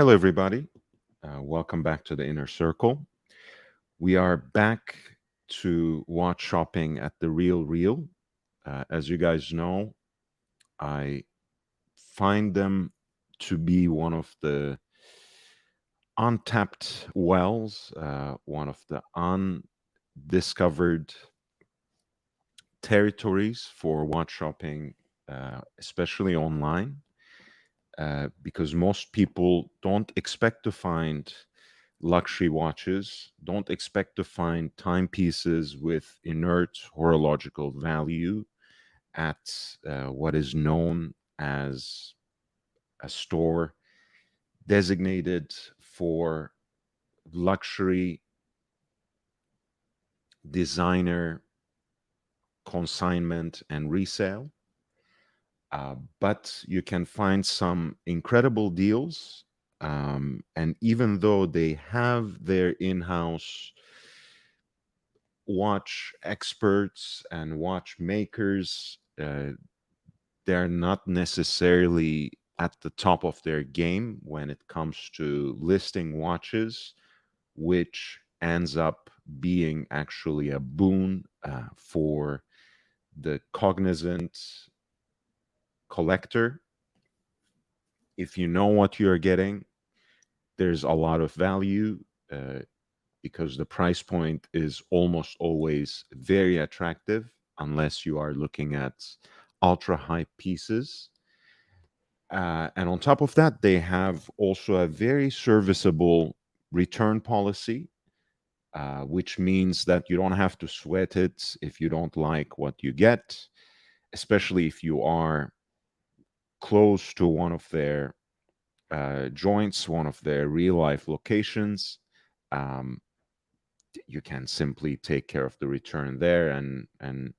Hello, everybody. Welcome back to the Inner Circle. We are back to watch shopping at the RealReal. As you guys know, I find them to be one of the untapped wells, one of the undiscovered territories for watch shopping, especially online, because most people don't expect to find luxury watches, don't expect to find timepieces with inert horological value at what is known as a store designated for luxury designer consignment and resale. But you can find some incredible deals. And even though they have their in house watch experts and watchmakers, they're not necessarily at the top of their game when it comes to listing watches, which ends up being actually a boon for the cognizant collector. If you know what you're getting, there's a lot of value. Because the price point is almost always very attractive unless you are looking at ultra high pieces. And on top of that, they have also a very serviceable return policy, which means that you don't have to sweat it if you don't like what you get, especially if you are close to one of their joints, one of their real life locations. Um, you can simply take care of the return there, and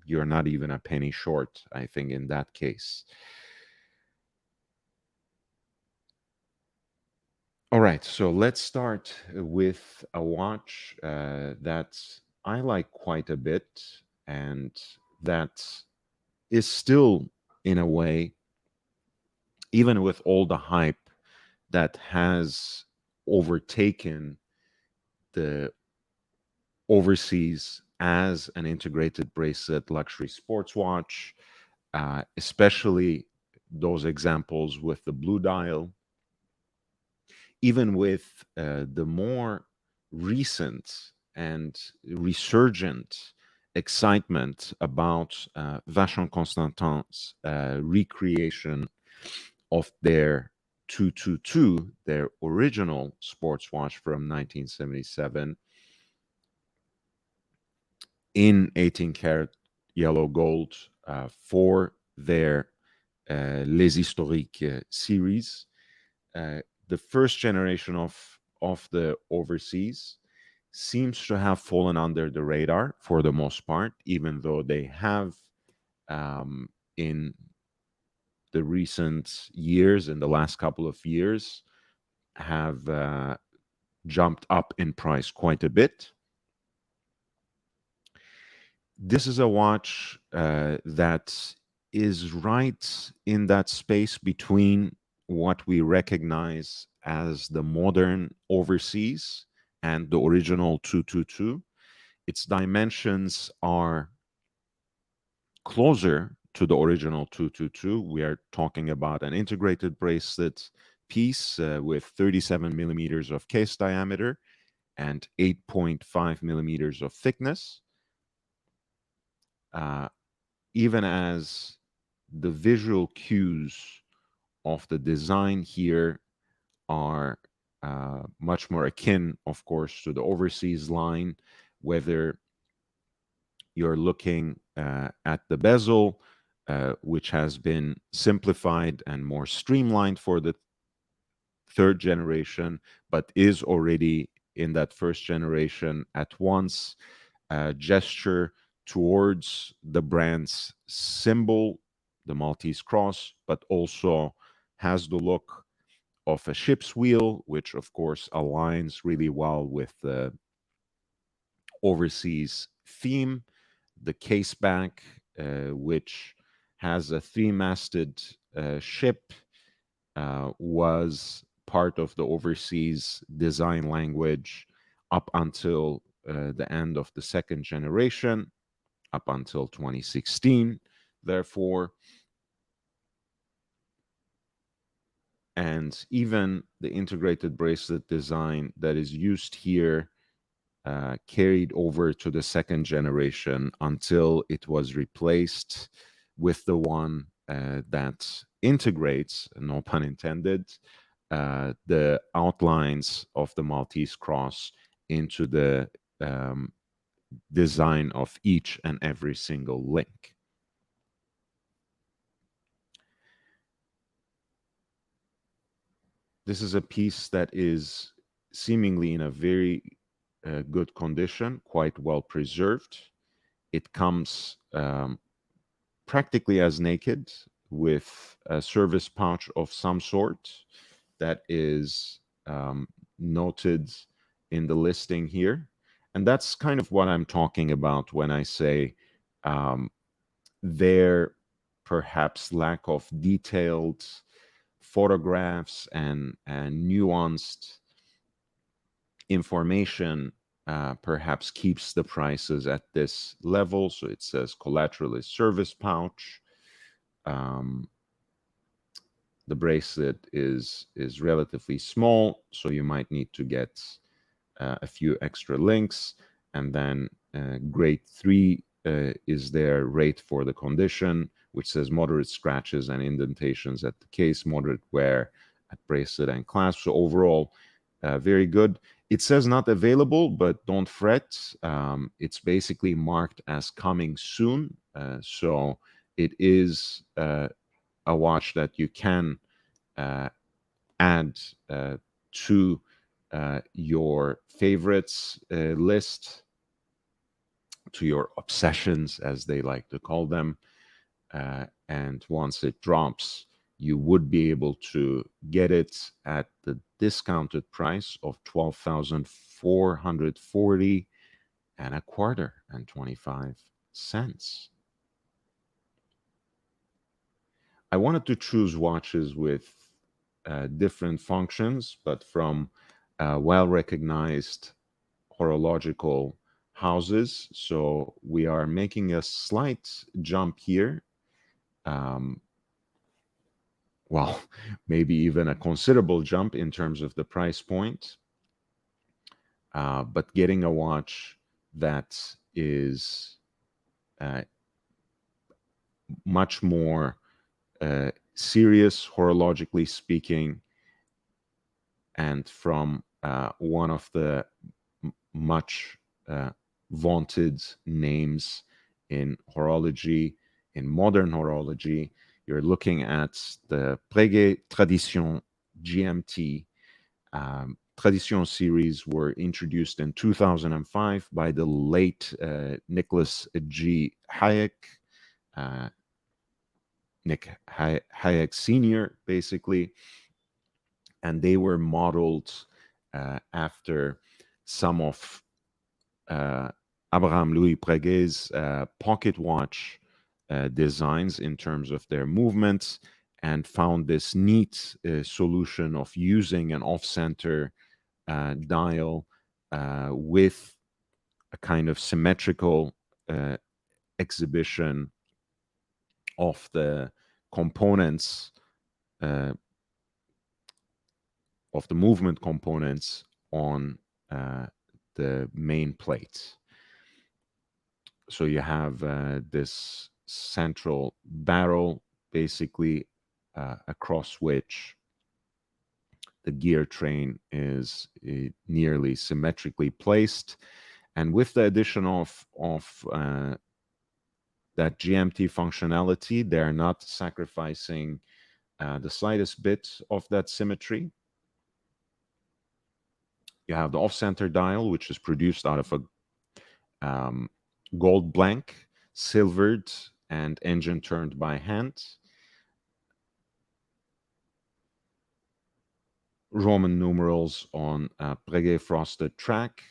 you're not even a penny short, I think, in that case. All right, so let's start with a watch that I like quite a bit, and that is still, in a way, even with all the hype that has overtaken the overseas as an integrated bracelet luxury sports watch, especially those examples with the blue dial, even with the more recent and resurgent excitement about Vacheron Constantin's recreation of their 222, their original sports watch from 1977, in 18 karat yellow gold for their Les Historiques series. The first generation of the overseas seems to have fallen under the radar for the most part, even though they have in the recent years, in the last couple of years, have jumped up in price quite a bit. This is a watch that is right in that space between what we recognize as the modern overseas and the original 222. Its dimensions are closer to the original 222. We are talking about an integrated bracelet piece with 37 millimeters of case diameter and 8.5 millimeters of thickness. Even as the visual cues of the design here are much more akin, of course, to the overseas line, whether you're looking at the bezel, which has been simplified and more streamlined for the third generation, but is already in that first generation at once gesture towards the brand's symbol, the Maltese cross, but also has the look of a ship's wheel, which of course aligns really well with the overseas theme. The case back, which has a three-masted ship, was part of the overseas design language up until the end of the second generation, up until 2016, therefore. And even the integrated bracelet design that is used here carried over to the second generation until it was replaced with the one that integrates, no pun intended, the outlines of the Maltese cross into the design of each and every single link. This is a piece that is seemingly in a very good condition, quite well preserved. It comes practically as naked with a service pouch of some sort that is noted in the listing here. And that's kind of what I'm talking about when I say their perhaps lack of detailed photographs and nuanced information perhaps keeps the prices at this level. So it says collateral is service pouch. The bracelet is relatively small, so you might need to get a few extra links. And then grade 3 is their rate for the condition, which says moderate scratches and indentations at the case, moderate wear at bracelet and clasp. So overall, very good. It says not available, but don't fret. It's basically marked as coming soon. So it is a watch that you can add to your favorites list, to your obsessions, as they like to call them. And once it drops, you would be able to get it at the discounted price of 12,440 and a quarter and 25 cents. I wanted to choose watches with different functions, but from well-recognized horological houses. So we are making a slight jump here. Well, maybe even a considerable jump in terms of the price point. But getting a watch that is much more serious, horologically speaking, and from one of the much vaunted names in horology, in modern horology. You're looking at the Breguet Tradition GMT. Tradition series were introduced in 2005 by the late Nicholas G. Hayek, Nick Hayek Sr., basically. And they were modeled after some of Abraham Louis Breguet's pocket watch designs in terms of their movements, and found this neat solution of using an off-center dial with a kind of symmetrical exhibition of the components, of the movement components on the main plate. So you have this central barrel, basically, across which the gear train is nearly symmetrically placed. And with the addition of that GMT functionality, they're not sacrificing the slightest bit of that symmetry. You have the off-center dial, which is produced out of a gold blank, silvered, and engine turned by hand. Roman numerals on a Breguet frosted track.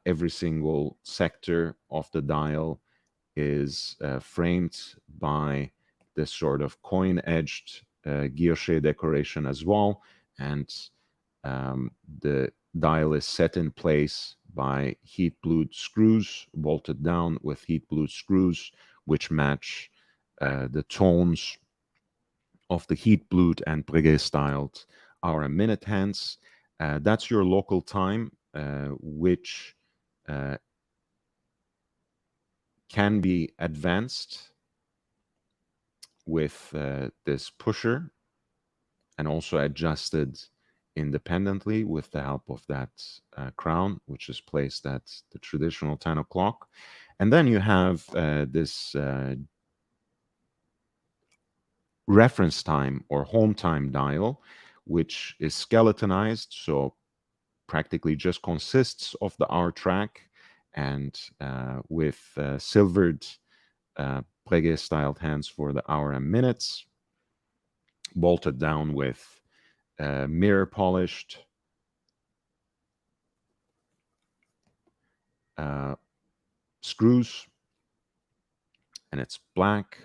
Every single sector of the dial is framed by this sort of coin-edged guilloche decoration as well. and the dial is set in place by heat-blued screws, bolted down with heat-blued screws, which match the tones of the heat-blued and Breguet-styled hour and minute hands. That's your local time, which can be advanced with this pusher and also adjusted independently with the help of that crown, which is placed at the traditional 10 o'clock. And then you have this reference time or home time dial, which is skeletonized, so practically just consists of the hour track and with silvered Breguet styled hands for the hour and minutes, bolted down with mirror polished screws, and it's black.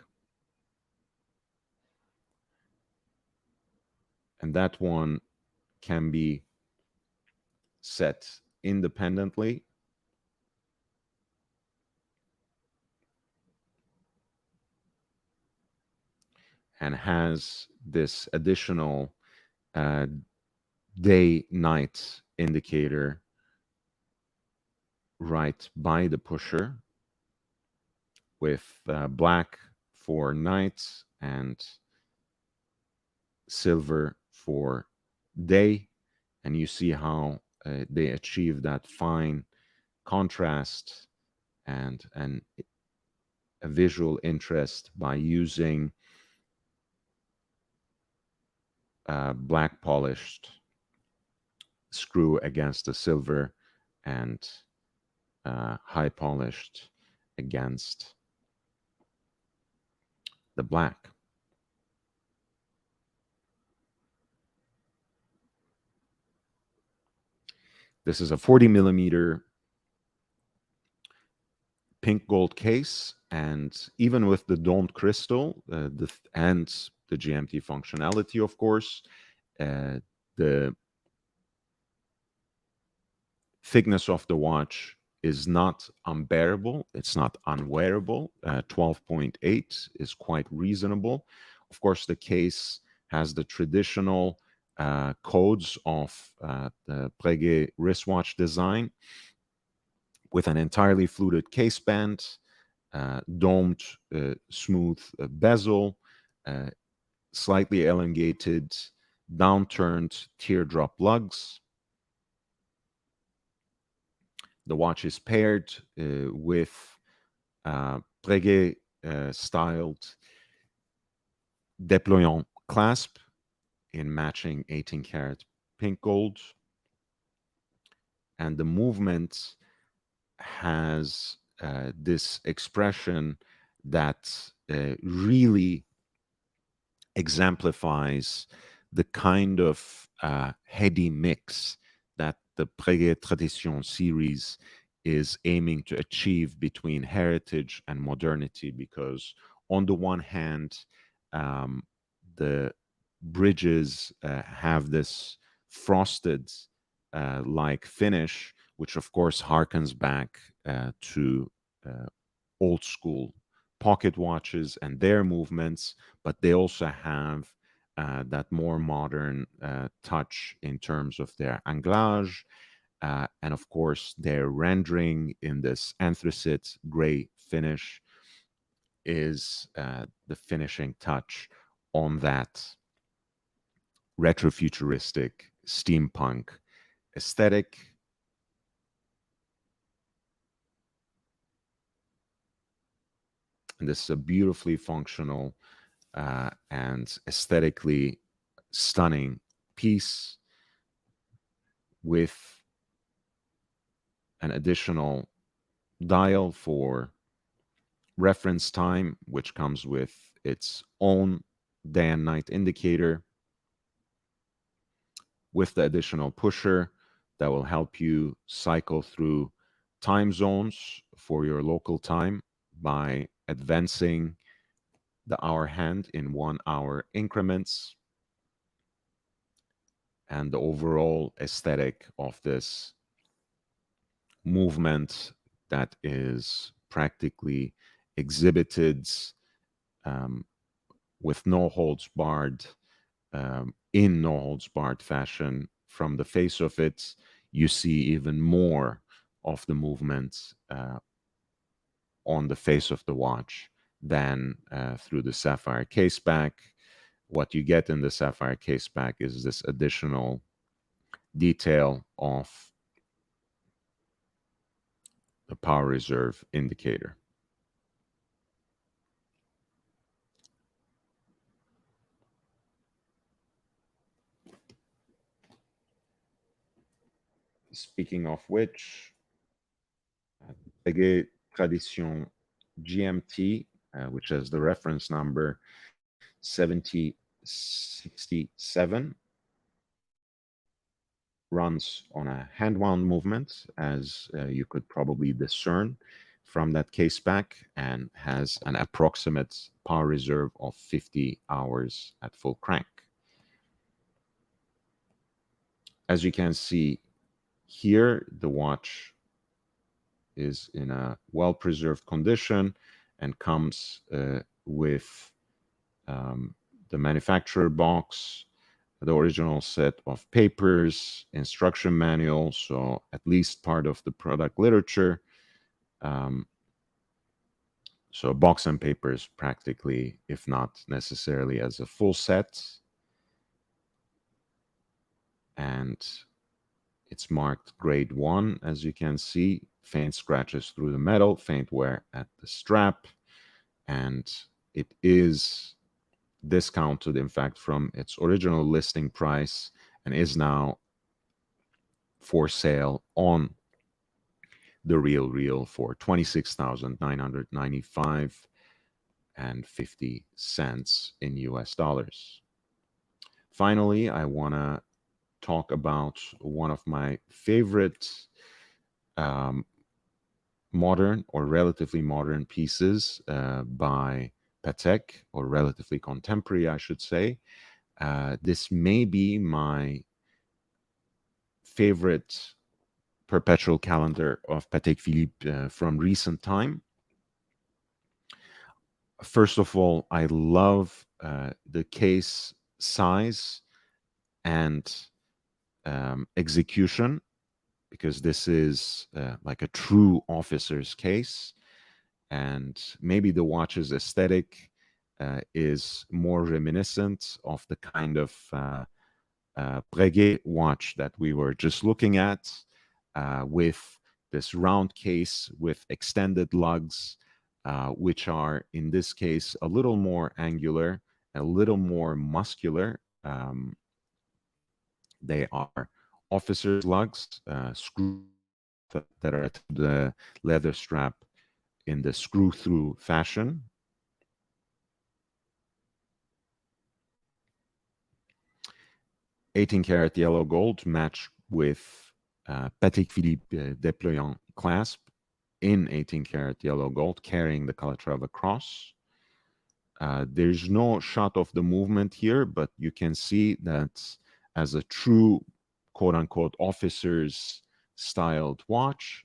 And that one can be set independently and has this additional day-night indicator right by the pusher with black for night and silver for day. And you see how they achieve that fine contrast and a visual interest by using black polished screw against the silver and high polished against the black. This is a 40 millimeter pink gold case, and even with the domed crystal and the GMT functionality, of course, the thickness of the watch is not unbearable. It's not unwearable. 12.8 is quite reasonable. Of course, the case has the traditional codes of the Breguet wristwatch design with an entirely fluted case band, domed, smooth bezel, slightly elongated, downturned teardrop lugs. The watch is paired with Breguet styled déployant clasp in matching 18 karat pink gold. And the movement has this expression that really exemplifies the kind of heady mix that the Breguet Tradition series is aiming to achieve between heritage and modernity, because on the one hand, the bridges have this frosted like finish, which of course harkens back to old school pocket watches and their movements, but they also have that more modern touch in terms of their anglage, and of course their rendering in this anthracite gray finish is the finishing touch on that retrofuturistic steampunk aesthetic. And this is a beautifully functional and aesthetically stunning piece with an additional dial for reference time, which comes with its own day and night indicator, with the additional pusher that will help you cycle through time zones for your local time by advancing the hour hand in 1 hour increments. and the overall aesthetic of this movement that is practically exhibited um, with no holds barred, in no holds barred fashion. From the face of it, you see even more of the movement on the face of the watch than through the sapphire caseback. What you get in the sapphire caseback is this additional detail of the power reserve indicator. Speaking of which, Breguet Tradition GMT, which has the reference number 7067, runs on a hand-wound movement, as you could probably discern from that caseback, and has an approximate power reserve of 50 hours at full crank. As you can see here, the watch is in a well-preserved condition and comes with the manufacturer box, the original set of papers, instruction manual, so at least part of the product literature. Um, so box and papers practically, if not necessarily as a full set. And it's marked grade 1, as you can see. Faint scratches through the metal, faint wear at the strap, and it is discounted, in fact, from its original listing price, and is now for sale on the RealReal for $26,995 and 50 cents in US dollars. Finally, I want to talk about one of my favorite um, modern or relatively modern pieces by Patek, or relatively contemporary, I should say. This may be my favorite perpetual calendar of Patek Philippe from recent time. First of all, I love the case size and execution, because this is like a true officer's case. And maybe the watch's aesthetic is more reminiscent of the kind of Breguet watch that we were just looking at, with this round case with extended lugs, which are in this case a little more angular, a little more muscular. They are officer's lugs, screw that are at the leather strap in the screw-through fashion. (18-karat yellow gold matched with Patek Philippe déployant clasp in 18-karat yellow gold, carrying the Calatrava cross. There's no shot of the movement here, but you can see that as a true quote-unquote officer's styled watch,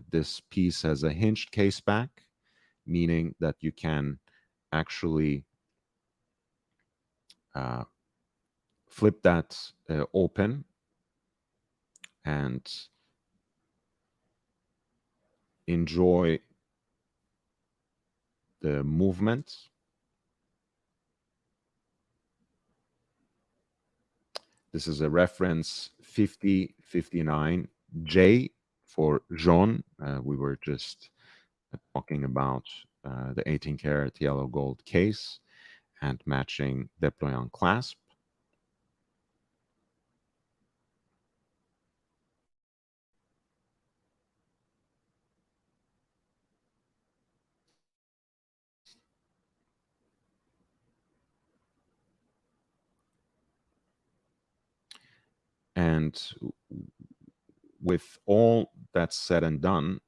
this piece has a hinged case back, meaning that you can actually flip that open and enjoy the movement. This is a reference 5059J for jaune. We were just talking about the 18-karat yellow gold case and matching déployant clasp. And with all that's said and done,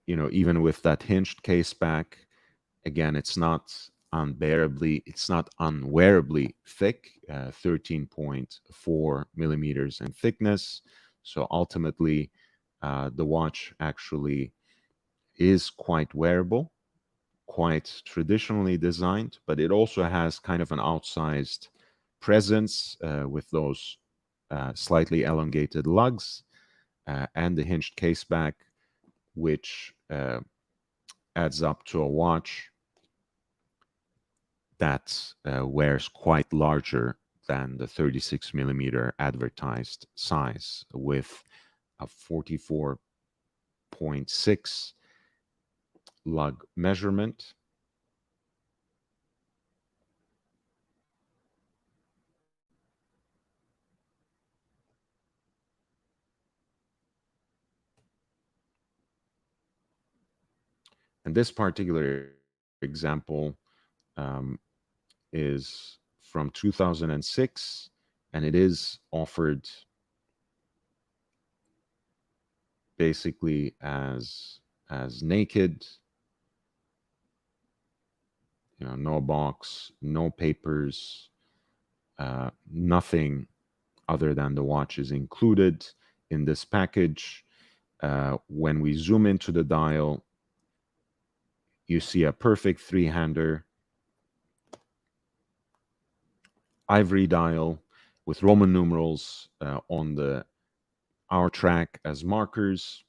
you know, even with that hinged case back, again, it's not it's not unwearably thick, 13.4 millimeters in thickness. So ultimately, the watch actually is quite wearable, quite traditionally designed, but it also has kind of an outsized presence with those slightly elongated lugs and the hinged case back, which adds up to a watch that wears quite larger than the 36 millimeter advertised size, with a 44.6 lug measurement. And this particular example is from 2006, and it is offered basically as naked, no box, no papers, nothing other than the watch is included in this package. When we zoom into the dial, you see a perfect three-hander ivory dial with Roman numerals on the hour track as markers,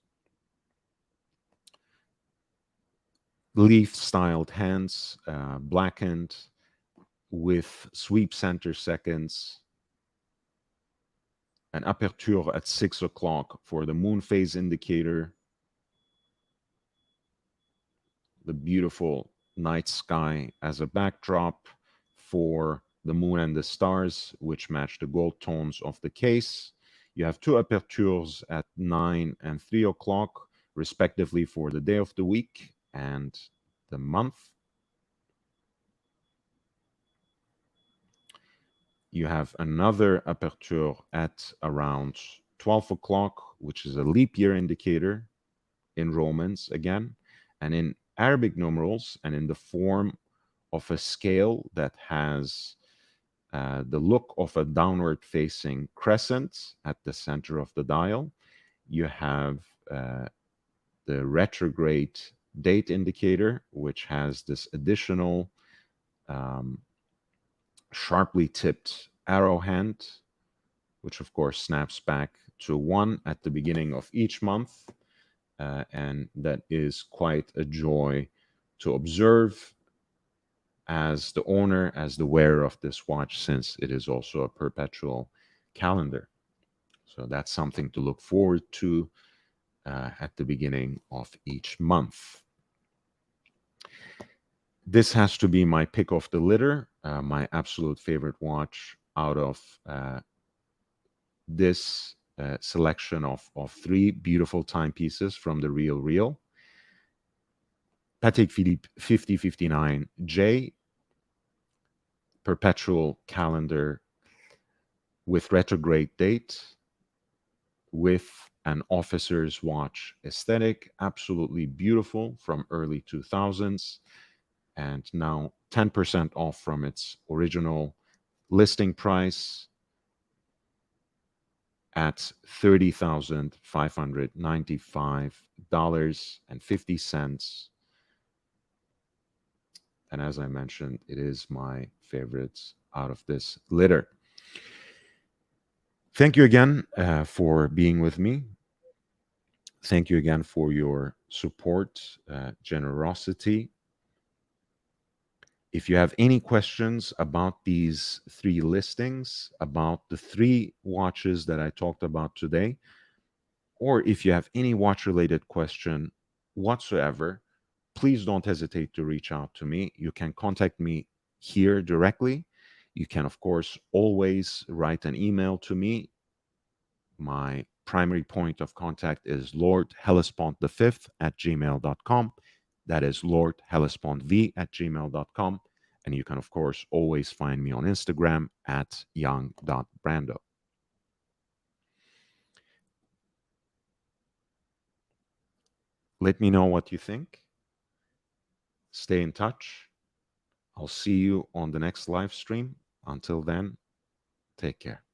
leaf-styled hands, blackened with sweep center seconds, an aperture at 6 o'clock for the moon phase indicator, the beautiful night sky as a backdrop for the moon and the stars, which match the gold tones of the case. You have two apertures at 9 and 3 o'clock, respectively, for the day of the week and the month. You have another aperture at around 12 o'clock, which is a leap year indicator in Romans again, and in Arabic numerals, and in the form of a scale that has the look of a downward facing crescent at the center of the dial. You have the retrograde date indicator, which has this additional sharply tipped arrow hand, which of course snaps back to 1 at the beginning of each month. And that is quite a joy to observe as the owner, as the wearer of this watch, since it is also a perpetual calendar. So that's something to look forward to at the beginning of each month. This has to be my pick of the litter, my absolute favorite watch out of this selection of three beautiful timepieces from the RealReal. Patek Philippe 5059J, perpetual calendar with retrograde date, with an officer's watch aesthetic, absolutely beautiful, from early 2000s, and now 10% off from its original listing price at $30,595.50. And as I mentioned, it is my favorite out of this litter. Thank you again for being with me. Thank you again for your support, generosity. If you have any questions about these three listings, about the three watches that I talked about today, or if you have any watch-related question whatsoever, please don't hesitate to reach out to me. You can contact me here directly. You can, of course, always write an email to me. My primary point of contact is lordhellespont5 at gmail.com. That is lordhellespont@gmail.com. And you can, of course, always find me on Instagram at young.brando. Let me know what you think. Stay in touch. I'll see you on the next live stream. Until then, take care.